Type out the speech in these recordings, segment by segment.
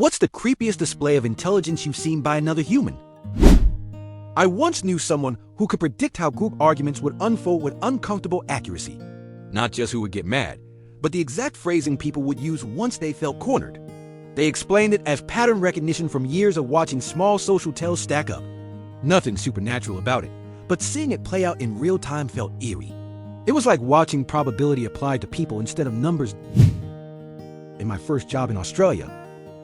What's the creepiest display of intelligence you've seen by another human? I once knew someone who could predict how group arguments would unfold with uncomfortable accuracy. Not just who would get mad, but the exact phrasing people would use once they felt cornered. They explained it as pattern recognition from years of watching small social tells stack up. Nothing supernatural about it, but seeing it play out in real time felt eerie. It was like watching probability applied to people instead of numbers. In my first job in Australia,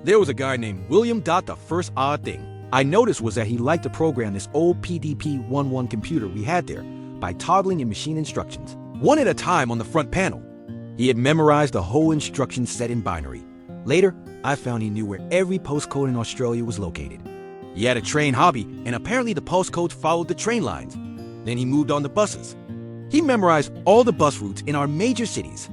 there was a guy named William. The first odd thing I noticed was that he liked to program this old PDP-11 computer we had there by toggling in machine instructions, one at a time on the front panel. He had memorized the whole instruction set in binary. Later, I found he knew where every postcode in Australia was located. He had a train hobby, and apparently the postcodes followed the train lines. Then he moved on to buses. He memorized all the bus routes in our major cities.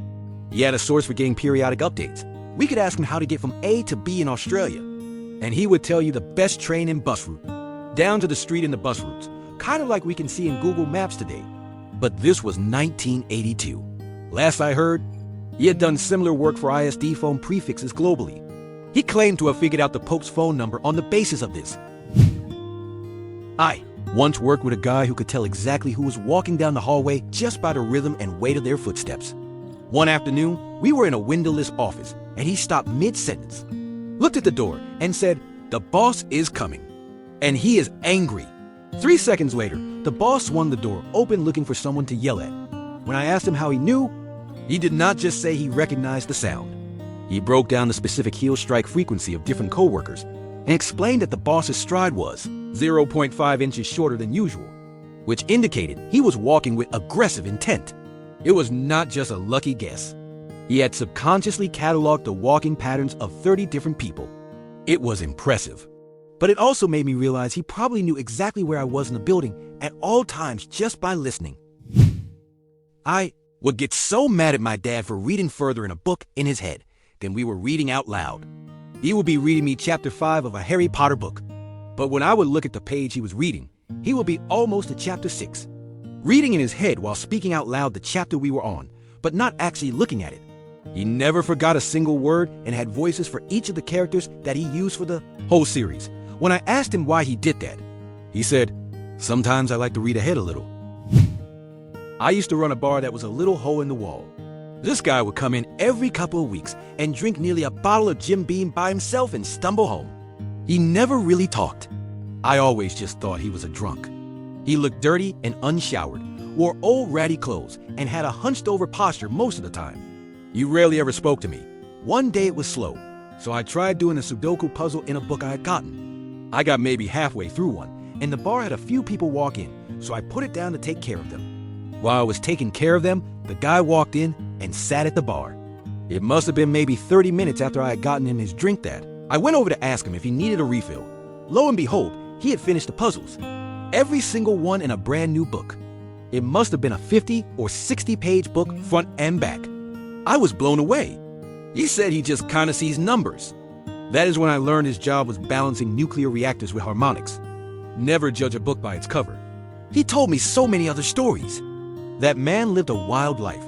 He had a source for getting periodic updates. We could ask him how to get from A to B in Australia, and he would tell you the best train and bus route, down to the street in the bus routes, kind of like we can see in Google Maps today. But this was 1982. Last I heard, he had done similar work for ISD phone prefixes globally. He claimed to have figured out the Pope's phone number on the basis of this. I once worked with a guy who could tell exactly who was walking down the hallway just by the rhythm and weight of their footsteps. One afternoon, we were in a windowless office, and he stopped mid-sentence, looked at the door, and said, "The boss is coming, and he is angry." 3 seconds later, the boss swung the door open looking for someone to yell at. When I asked him how he knew, he did not just say he recognized the sound. He broke down the specific heel strike frequency of different coworkers and explained that the boss's stride was 0.5 inches shorter than usual, which indicated he was walking with aggressive intent. It was not just a lucky guess. He had subconsciously cataloged the walking patterns of 30 different people. It was impressive. But it also made me realize he probably knew exactly where I was in the building at all times just by listening. I would get so mad at my dad for reading further in a book in his head than we were reading out loud. He would be reading me chapter 5 of a Harry Potter book. But when I would look at the page he was reading, he would be almost at chapter 6. Reading in his head while speaking out loud the chapter we were on, but not actually looking at it. He never forgot a single word and had voices for each of the characters that he used for the whole series. When I asked him why he did that, he said, "Sometimes I like to read ahead a little." I used to run a bar that was a little hole in the wall. This guy would come in every couple of weeks and drink nearly a bottle of Jim Beam by himself and stumble home. He never really talked. I always just thought he was a drunk. He looked dirty and unshowered, wore old ratty clothes, and had a hunched-over posture most of the time. He rarely ever spoke to me. One day it was slow, so I tried doing a Sudoku puzzle in a book I had gotten. I got maybe halfway through one, and the bar had a few people walk in, so I put it down to take care of them. While I was taking care of them, the guy walked in and sat at the bar. It must have been maybe 30 minutes after I had gotten him his drink that I went over to ask him if he needed a refill. Lo and behold, he had finished the puzzles. Every single one in a brand new book. It must have been a 50 or 60-page book front and back. I was blown away. He said he just kind of sees numbers. That is when I learned his job was balancing nuclear reactors with harmonics. Never judge a book by its cover. He told me so many other stories. That man lived a wild life.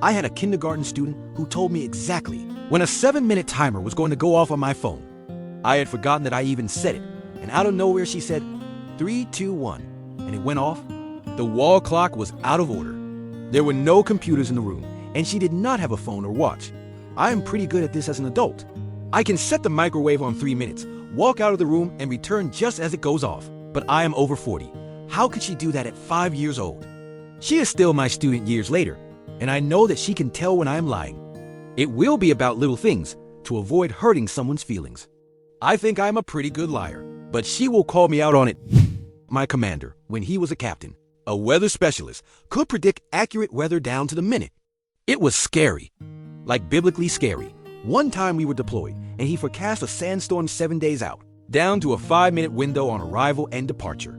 I had a kindergarten student who told me exactly when a 7-minute timer was going to go off on my phone. I had forgotten that I even said it, and out of nowhere she said, 3, 2, 1, and it went off. The wall clock was out of order. There were no computers in the room, and she did not have a phone or watch. I am pretty good at this as an adult. I can set the microwave on 3 minutes, walk out of the room, and return just as it goes off. But I am over 40. How could she do that at 5 years old? She is still my student years later, and I know that she can tell when I am lying. It will be about little things to avoid hurting someone's feelings. I think I am a pretty good liar, but she will call me out on it. My commander, when he was a captain, a weather specialist, could predict accurate weather down to the minute. It was scary, like biblically scary. One time we were deployed, and he forecast a sandstorm 7 days out, down to a 5-minute window on arrival and departure.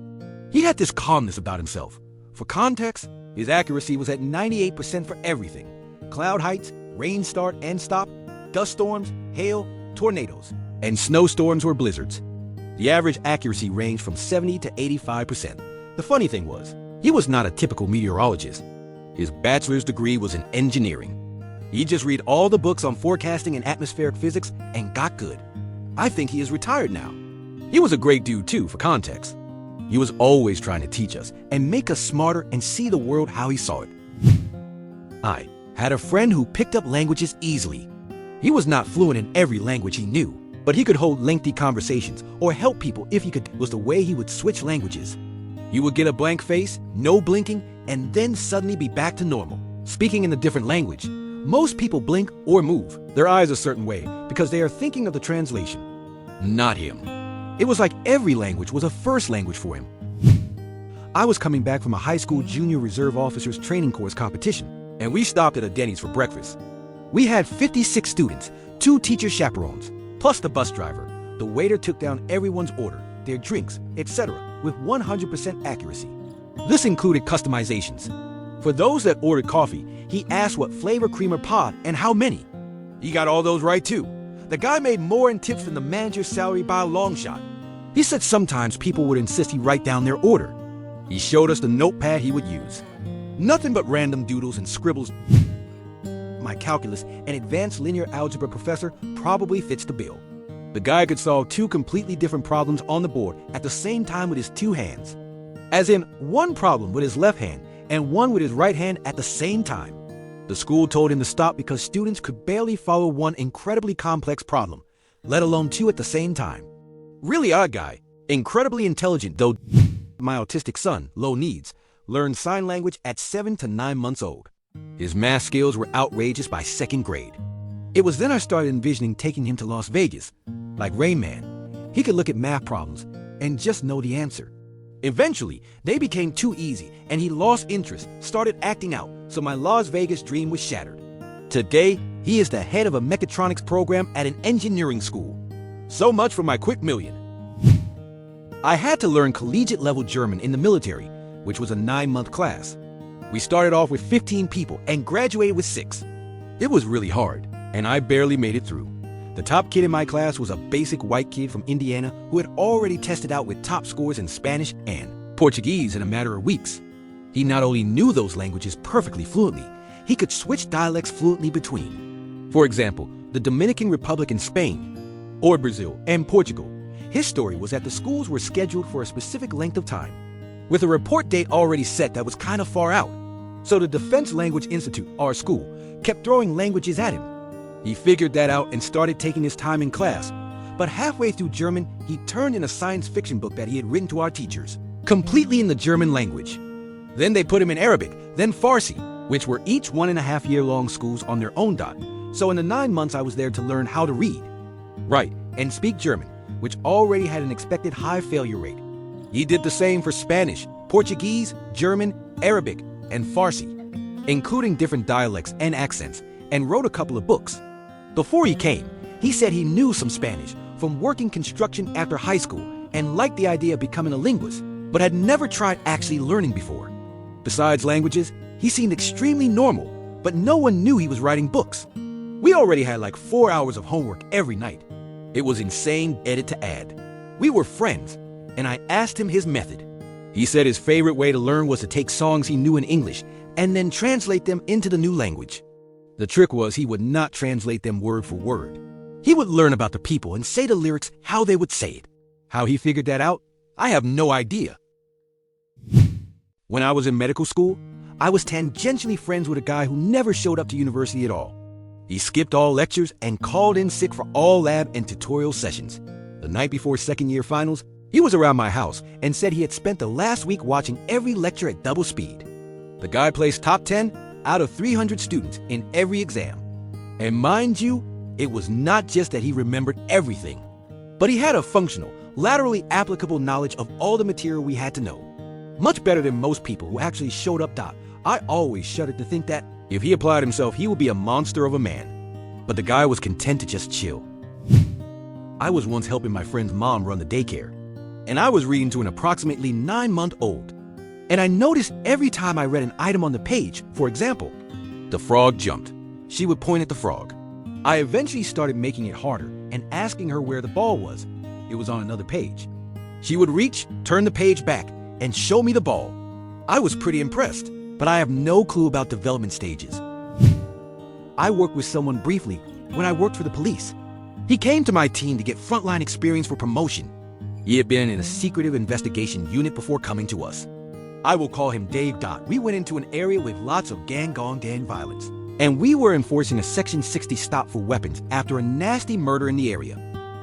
He had this calmness about himself. For context, his accuracy was at 98% for everything. Cloud heights, rain start and stop, dust storms, hail, tornadoes, and snowstorms or blizzards. The average accuracy ranged from 70 to 85%. The funny thing was, he was not a typical meteorologist. His bachelor's degree was in engineering. He just read all the books on forecasting and atmospheric physics and got good. I think he is retired now. He was a great dude too, for context. He was always trying to teach us and make us smarter and see the world how he saw it. I had a friend who picked up languages easily. He was not fluent in every language he knew, but he could hold lengthy conversations or help people if he could. Was the way he would switch languages. He would get a blank face, no blinking, and then suddenly be back to normal, speaking in a different language. Most people blink or move their eyes a certain way because they are thinking of the translation. Not him. It was like every language was a first language for him. I was coming back from a high school junior reserve officers training course competition, and we stopped at a Denny's for breakfast. We had 56 students, 2 teacher chaperones, plus the bus driver. The waiter took down everyone's order, their drinks, etc., with 100% accuracy. This included customizations. For those that ordered coffee, he asked what flavor creamer pod and how many. He got all those right too. The guy made more in tips than the manager's salary by a long shot. He said sometimes people would insist he write down their order. He showed us the notepad he would use. Nothing but random doodles and scribbles. My calculus and advanced linear algebra professor probably fits the bill. The guy could solve 2 completely different problems on the board at the same time with his 2 hands. As in, one problem with his left hand and one with his right hand at the same time. The school told him to stop because students could barely follow one incredibly complex problem, let alone 2 at the same time. Really odd guy, incredibly intelligent, though. My autistic son, low needs, learned sign language at 7 to 9 months old. His math skills were outrageous by 2nd grade. It was then I started envisioning taking him to Las Vegas. Like Rain Man, he could look at math problems and just know the answer. Eventually, they became too easy and he lost interest, started acting out, so my Las Vegas dream was shattered. Today, he is the head of a mechatronics program at an engineering school. So much for my quick million. I had to learn collegiate-level German in the military, which was a 9-month class. We started off with 15 people and graduated with 6. It was really hard, and I barely made it through. The top kid in my class was a basic white kid from Indiana who had already tested out with top scores in Spanish and Portuguese in a matter of weeks. He not only knew those languages perfectly fluently, he could switch dialects fluently between. For example, the Dominican Republic and Spain, or Brazil and Portugal. His story was that the schools were scheduled for a specific length of time, with a report date already set that was kind of far out. So the Defense Language Institute, our school, kept throwing languages at him. He figured that out and started taking his time in class. But halfway through German, he turned in a science fiction book that he had written to our teachers, completely in the German language. Then they put him in Arabic, then Farsi, which were each 1.5-year-long schools on their own dot. So in the 9 months I was there to learn how to read, write, and speak German, which already had an expected high failure rate. He did the same for Spanish, Portuguese, German, Arabic, and Farsi, including different dialects and accents, and wrote a couple of books. Before he came, he said he knew some Spanish from working construction after high school and liked the idea of becoming a linguist, but had never tried actually learning before. Besides languages, he seemed extremely normal, but no one knew he was writing books. We already had like 4 hours of homework every night. It was insane edit to add. We were friends, and I asked him his method. He said his favorite way to learn was to take songs he knew in English and then translate them into the new language. The trick was he would not translate them word for word. He would learn about the people and say the lyrics how they would say it. How he figured that out, I have no idea. When I was in medical school, I was tangentially friends with a guy who never showed up to university at all. He skipped all lectures and called in sick for all lab and tutorial sessions. The night before 2nd year finals, he was around my house and said he had spent the last week watching every lecture at double speed. The guy placed top 10 out of 300 students in every exam. And mind you, it was not just that he remembered everything, but he had a functional, laterally applicable knowledge of all the material we had to know. Much better than most people who actually showed up. I always shuddered to think that if he applied himself, he would be a monster of a man. But the guy was content to just chill. I was once helping my friend's mom run the daycare, and I was reading to an approximately 9-month-old. And I noticed every time I read an item on the page, for example, the frog jumped, she would point at the frog. I eventually started making it harder and asking her where the ball was. It was on another page. She would reach, turn the page back, and show me the ball. I was pretty impressed, but I have no clue about development stages. I worked with someone briefly when I worked for the police. He came to my team to get frontline experience for promotion. He had been in a secretive investigation unit before coming to us. I will call him Dave. We went into an area with lots of gang violence, and we were enforcing a Section 60 stop for weapons after a nasty murder in the area.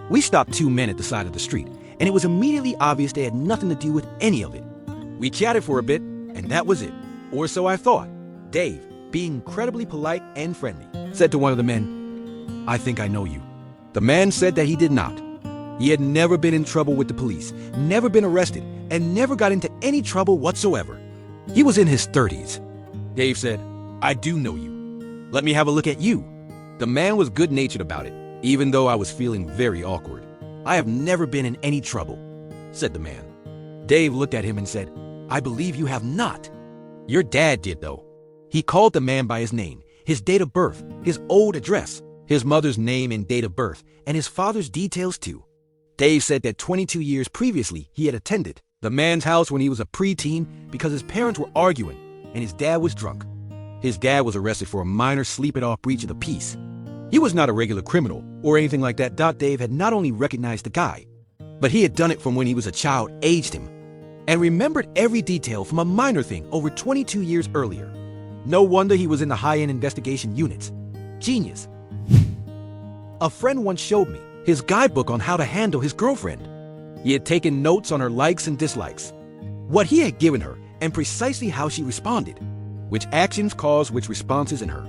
We stopped two men at the side of the street, and it was immediately obvious they had nothing to do with any of it. We chatted for a bit, and that was it. Or so I thought. Dave, being incredibly polite and friendly, said to one of the men, "I think I know you." The man said that he did not. He had never been in trouble with the police, never been arrested, and never got into any trouble whatsoever. He was in his 30s. Dave said, "I do know you. Let me have a look at you." The man was good-natured about it, even though I was feeling very awkward. "I have never been in any trouble," said the man. Dave looked at him and said, "I believe you have not." "Your dad did, though." He called the man by his name, his date of birth, his old address, his mother's name and date of birth, and his father's details too. Dave said that 22 years previously he had attended the man's house when he was a preteen because his parents were arguing and his dad was drunk. His dad was arrested for a minor sleep-it-off breach of the peace. He was not a regular criminal or anything like that. Dave had not only recognized the guy, but he had done it from when he was a child, aged him, and remembered every detail from a minor thing over 22 years earlier. No wonder he was in the high-end investigation units. Genius. A friend once showed me his guidebook on how to handle his girlfriend. He had taken notes on her likes and dislikes, what he had given her, and precisely how she responded, which actions caused which responses in her,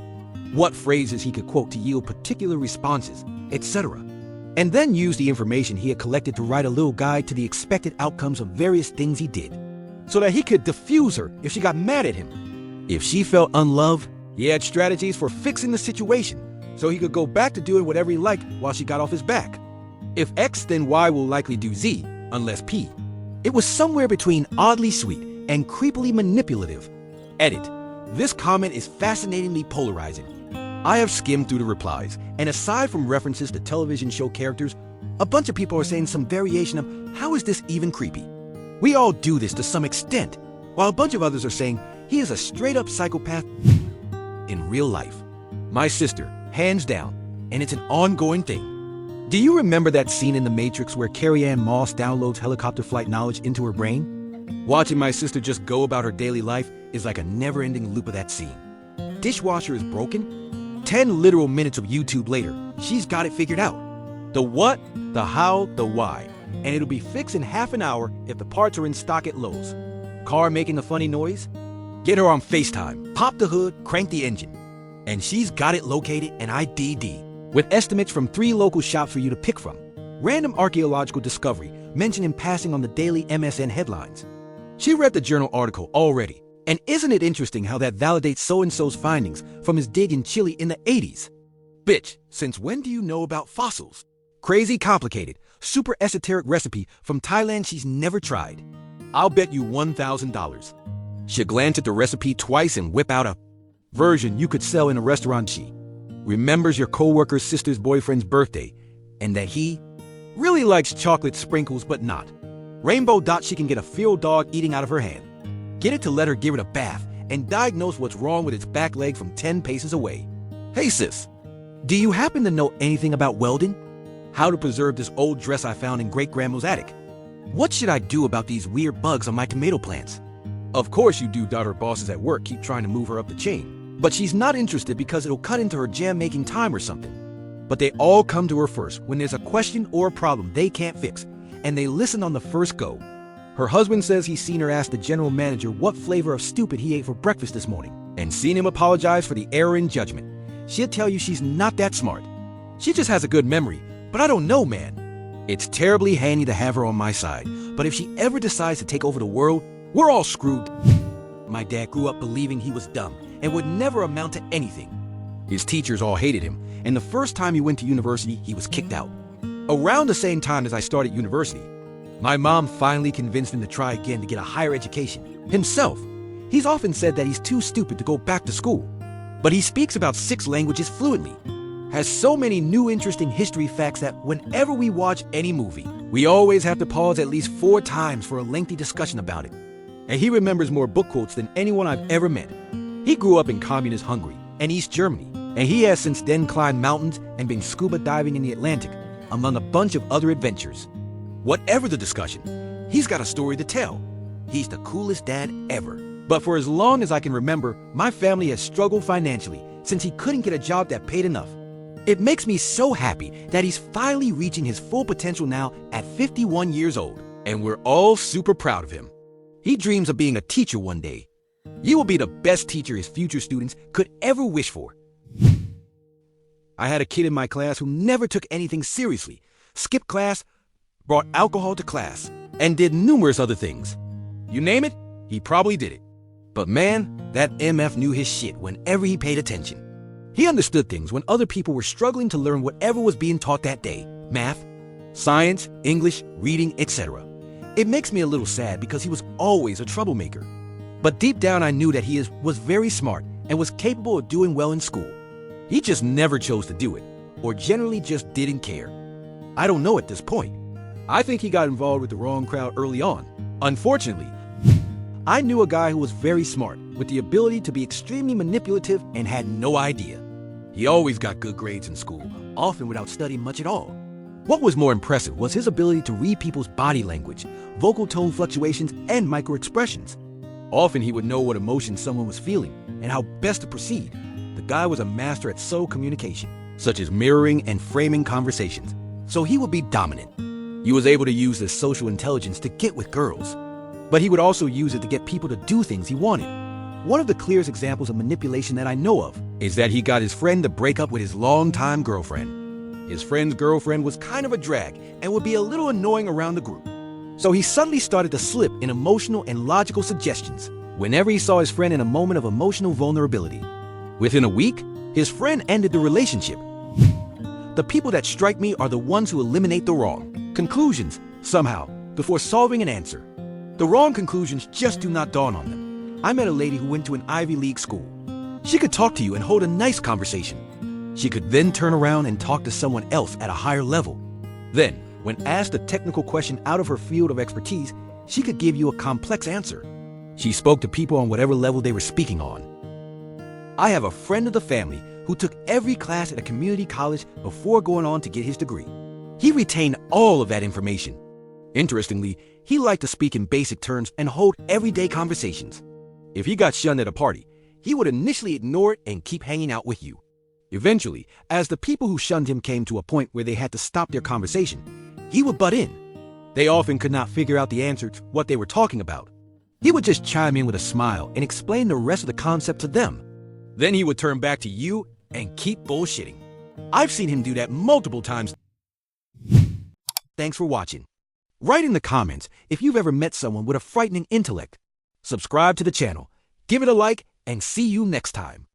what phrases he could quote to yield particular responses, etc. And then used the information he had collected to write a little guide to the expected outcomes of various things he did, so that he could diffuse her if she got mad at him. If she felt unloved, he had strategies for fixing the situation, so he could go back to doing whatever he liked while she got off his back. If X, then Y will likely do Z, unless P. It was somewhere between oddly sweet and creepily manipulative. Edit. This comment is fascinatingly polarizing. I have skimmed through the replies, and aside from references to television show characters, a bunch of people are saying some variation of, "How is this even creepy?" We all do this to some extent, while a bunch of others are saying, "He is a straight-up psychopath in real life." My sister, hands down, and it's an ongoing thing. Do you remember that scene in The Matrix where Carrie-Anne Moss downloads helicopter flight knowledge into her brain? Watching my sister just go about her daily life is like a never-ending loop of that scene. Dishwasher is broken? 10 literal minutes of YouTube later, she's got it figured out. The what, the how, the why, and it'll be fixed in half an hour if the parts are in stock at Lowe's. Car making a funny noise? Get her on FaceTime, pop the hood, crank the engine. And she's got it located and ID'd, with estimates from 3 local shops for you to pick from. Random archaeological discovery mentioned in passing on the daily MSN headlines. She read the journal article already, and isn't it interesting how that validates so-and-so's findings from his dig in Chile in the 80s? Bitch, since when do you know about fossils? Crazy complicated, super esoteric recipe from Thailand she's never tried. I'll bet you $1,000. She'll glance at the recipe twice and whip out a version you could sell in a restaurant. She remembers your coworker's sister's boyfriend's birthday, and that he really likes chocolate sprinkles but not rainbow dots she can get a feral dog eating out of her hand. Get it to let her give it a bath and diagnose what's wrong with its back leg from 10 paces away. Hey sis, do you happen to know anything about welding? How to preserve this old dress I found in great-grandma's attic? What should I do about these weird bugs on my tomato plants? Of course you do. Her bosses at work keep trying to move her up the chain, but she's not interested because it'll cut into her jam-making time or something. But they all come to her first when there's a question or a problem they can't fix, and they listen on the first go. Her husband says he's seen her ask the general manager what flavor of stupid he ate for breakfast this morning, and seen him apologize for the error in judgment. She'll tell you she's not that smart. She just has a good memory, but I don't know, man. It's terribly handy to have her on my side, but if she ever decides to take over the world, we're all screwed. My dad grew up believing he was dumb and would never amount to anything. His teachers all hated him, and the first time he went to university, he was kicked out. Around the same time as I started university, my mom finally convinced him to try again to get a higher education. Himself, he's often said that he's too stupid to go back to school, but he speaks about 6 languages fluently, has so many new interesting history facts that whenever we watch any movie, we always have to pause at least 4 times for a lengthy discussion about it. And he remembers more book quotes than anyone I've ever met. He grew up in communist Hungary and East Germany, and he has since then climbed mountains and been scuba diving in the Atlantic, among a bunch of other adventures. Whatever the discussion, he's got a story to tell. He's the coolest dad ever. But for as long as I can remember, my family has struggled financially since he couldn't get a job that paid enough. It makes me so happy that he's finally reaching his full potential now at 51 years old, and we're all super proud of him. He dreams of being a teacher one day. He will be the best teacher his future students could ever wish for. I had a kid in my class who never took anything seriously, skipped class, brought alcohol to class, and did numerous other things. You name it, he probably did it. But man, that MF knew his shit whenever he paid attention. He understood things when other people were struggling to learn whatever was being taught that day: math, science, English, reading, etc. It makes me a little sad because he was always a troublemaker. But deep down I knew that he was very smart and was capable of doing well in school. He just never chose to do it, or generally just didn't care. I don't know at this point. I think he got involved with the wrong crowd early on. Unfortunately, I knew a guy who was very smart, with the ability to be extremely manipulative and had no idea. He always got good grades in school, often without studying much at all. What was more impressive was his ability to read people's body language, vocal tone fluctuations, and microexpressions. Often he would know what emotions someone was feeling and how best to proceed. The guy was a master at subtle communication, such as mirroring and framing conversations, so he would be dominant. He was able to use his social intelligence to get with girls, but he would also use it to get people to do things he wanted. One of the clearest examples of manipulation that I know of is that he got his friend to break up with his longtime girlfriend. His friend's girlfriend was kind of a drag and would be a little annoying around the group. So he suddenly started to slip in emotional and logical suggestions whenever he saw his friend in a moment of emotional vulnerability. Within a week, his friend ended the relationship. The people that strike me are the ones who eliminate the wrong conclusions somehow before solving an answer. The wrong conclusions just do not dawn on them. I met a lady who went to an Ivy League school. She could talk to you and hold a nice conversation. She could then turn around and talk to someone else at a higher level. Then, when asked a technical question out of her field of expertise, she could give you a complex answer. She spoke to people on whatever level they were speaking on. I have a friend of the family who took every class at a community college before going on to get his degree. He retained all of that information. Interestingly, he liked to speak in basic terms and hold everyday conversations. If he got shunned at a party, he would initially ignore it and keep hanging out with you. Eventually, as the people who shunned him came to a point where they had to stop their conversation, he would butt in. They often could not figure out the answer to what they were talking about. He would just chime in with a smile and explain the rest of the concept to them. Then he would turn back to you and keep bullshitting. I've seen him do that multiple times. Thanks for watching. Write in the comments if you've ever met someone with a frightening intellect. Subscribe to the channel, give it a like, and see you next time.